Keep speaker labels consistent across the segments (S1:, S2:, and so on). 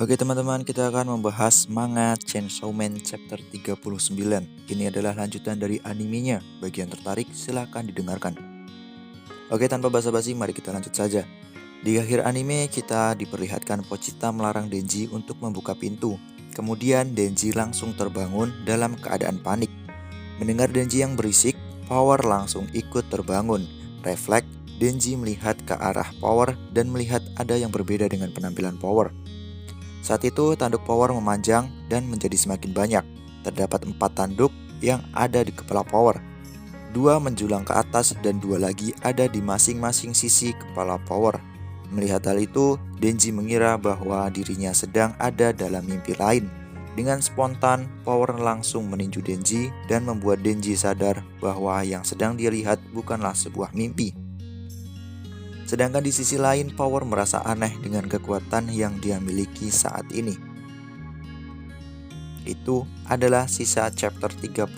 S1: Oke teman-teman, kita akan membahas manga Chainsaw Man chapter 39. Ini adalah lanjutan dari animenya. Bagi yang tertarik, silahkan didengarkan. Oke, tanpa basa-basi, mari kita lanjut saja. Di akhir anime, kita diperlihatkan Pochita melarang Denji untuk membuka pintu. Kemudian Denji langsung terbangun dalam keadaan panik. Mendengar Denji yang berisik, Power langsung ikut terbangun. Refleks, Denji melihat ke arah Power dan melihat ada yang berbeda dengan penampilan Power. Saat itu tanduk Power memanjang dan menjadi semakin banyak. Terdapat 4 tanduk yang ada di kepala Power. 2 menjulang ke atas dan 2 lagi ada di masing-masing sisi kepala Power. Melihat hal itu, Denji mengira bahwa dirinya sedang ada dalam mimpi lain. Dengan spontan, Power langsung meninju Denji dan membuat Denji sadar bahwa yang sedang dia lihat bukanlah sebuah mimpi. Sedangkan di sisi lain, Power merasa aneh dengan kekuatan yang dia miliki saat ini. Itu adalah sisa chapter 38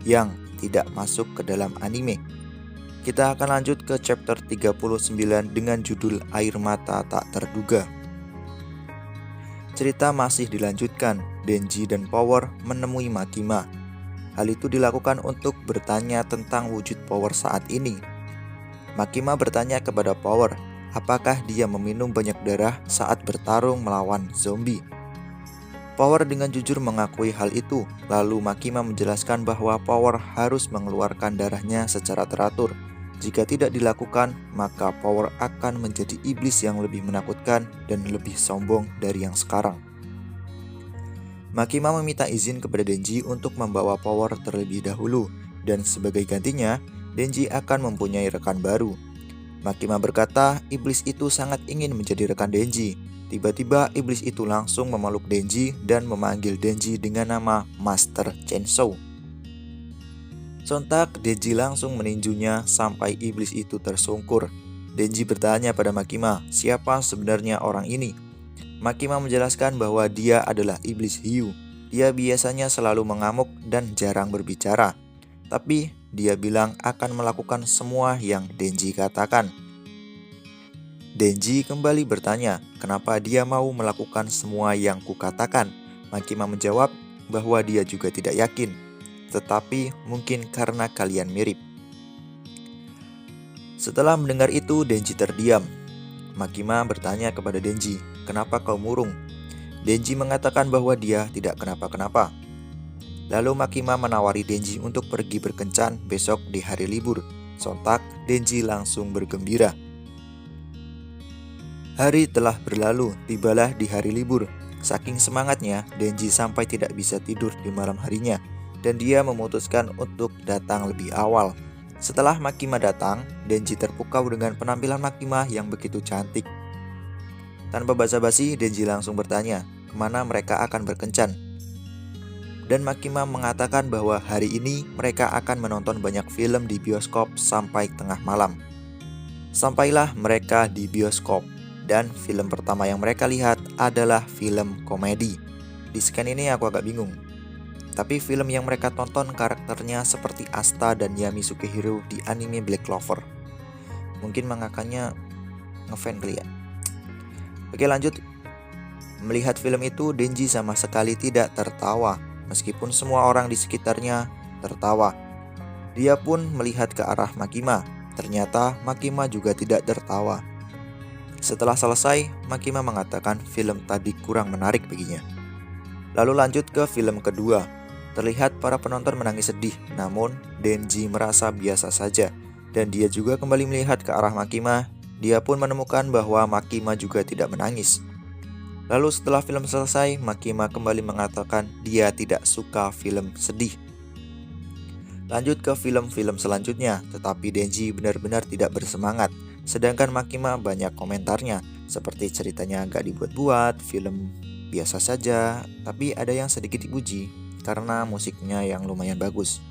S1: yang tidak masuk ke dalam anime. Kita akan lanjut ke chapter 39 dengan judul Air Mata Tak Terduga. Cerita masih dilanjutkan. Denji dan Power menemui Makima. Hal itu dilakukan untuk bertanya tentang wujud Power saat ini. Makima bertanya kepada Power, apakah dia meminum banyak darah saat bertarung melawan zombie. Power dengan jujur mengakui hal itu, lalu Makima menjelaskan bahwa Power harus mengeluarkan darahnya secara teratur. Jika tidak dilakukan, maka Power akan menjadi iblis yang lebih menakutkan dan lebih sombong dari yang sekarang. Makima meminta izin kepada Denji untuk membawa Power terlebih dahulu, dan sebagai gantinya, Denji akan mempunyai rekan baru. Makima berkata iblis itu sangat ingin menjadi rekan Denji. Tiba-tiba iblis itu langsung memeluk Denji dan memanggil Denji dengan nama Master Chainsaw. Sontak Denji langsung meninjunya sampai iblis itu tersungkur. Denji bertanya pada Makima, siapa sebenarnya orang ini? Makima menjelaskan bahwa dia adalah iblis hiu. Dia biasanya selalu mengamuk dan jarang berbicara. Tapi dia bilang akan melakukan semua yang Denji katakan. Denji kembali bertanya, kenapa dia mau melakukan semua yang kukatakan? Makima menjawab bahwa dia juga tidak yakin, tetapi mungkin karena kalian mirip. Setelah mendengar itu, Denji terdiam. Makima bertanya kepada Denji, kenapa kau murung? Denji mengatakan bahwa dia tidak kenapa-kenapa. Lalu Makima menawari Denji untuk pergi berkencan besok di hari libur. Sontak, Denji langsung bergembira. Hari telah berlalu, tibalah di hari libur. Saking semangatnya, Denji sampai tidak bisa tidur di malam harinya, dan dia memutuskan untuk datang lebih awal. Setelah Makima datang, Denji terpukau dengan penampilan Makima yang begitu cantik. Tanpa basa-basi, Denji langsung bertanya, kemana mereka akan berkencan? Dan Makima mengatakan bahwa hari ini mereka akan menonton banyak film di bioskop sampai tengah malam. Sampailah mereka di bioskop, dan film pertama yang mereka lihat adalah film komedi. Di scan ini aku agak bingung. Tapi film yang mereka tonton karakternya seperti Asta dan Yami Sukehiro di anime Black Clover. Mungkin mangakanya ngefan kali ya. Oke, lanjut. Melihat film itu, Denji sama sekali tidak tertawa. Meskipun semua orang di sekitarnya tertawa. Dia pun melihat ke arah Makima. Ternyata Makima juga tidak tertawa. Setelah selesai, Makima mengatakan film tadi kurang menarik baginya. Lalu lanjut ke film kedua. Terlihat para penonton menangis sedih, namun Denji merasa biasa saja. Dan dia juga kembali melihat ke arah Makima. Dia pun menemukan bahwa Makima juga tidak menangis. Lalu setelah film selesai, Makima kembali mengatakan dia tidak suka film sedih. Lanjut ke film-film selanjutnya, tetapi Denji benar-benar tidak bersemangat. Sedangkan Makima banyak komentarnya, seperti ceritanya gak dibuat-buat, film biasa saja, tapi ada yang sedikit dipuji karena musiknya yang lumayan bagus.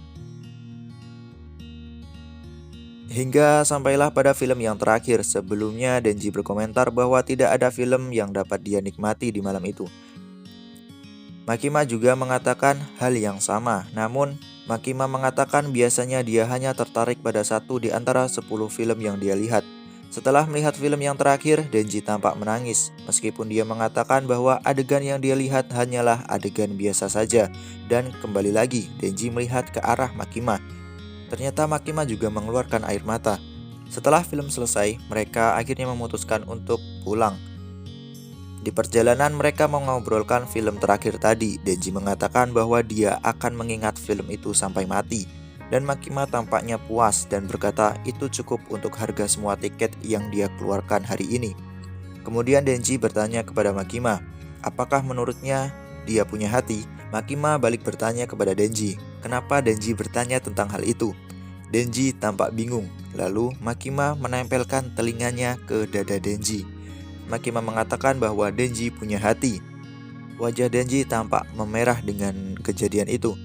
S1: Hingga sampailah pada film yang terakhir. Sebelumnya Denji berkomentar bahwa tidak ada film yang dapat dia nikmati di malam itu. Makima juga mengatakan hal yang sama. Namun Makima mengatakan biasanya dia hanya tertarik pada satu di antara 10 film yang dia lihat. Setelah melihat film yang terakhir, Denji tampak menangis, meskipun dia mengatakan bahwa adegan yang dia lihat hanyalah adegan biasa saja. Dan kembali lagi, Denji melihat ke arah Makima. Ternyata Makima juga mengeluarkan air mata. Setelah film selesai, mereka akhirnya memutuskan untuk pulang. Di perjalanan mereka mengobrolkan film terakhir tadi. Denji mengatakan bahwa dia akan mengingat film itu sampai mati. Dan Makima tampaknya puas dan berkata itu cukup untuk harga semua tiket yang dia keluarkan hari ini. Kemudian Denji bertanya kepada Makima, apakah menurutnya dia punya hati? Makima balik bertanya kepada Denji, kenapa Denji bertanya tentang hal itu? Denji tampak bingung, lalu Makima menempelkan telinganya ke dada Denji. Makima mengatakan bahwa Denji punya hati. Wajah Denji tampak memerah dengan kejadian itu.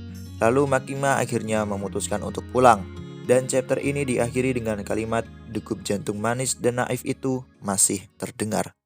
S1: Lalu Makima akhirnya memutuskan untuk pulang. Dan chapter ini diakhiri dengan kalimat degup jantung manis dan naif itu masih terdengar.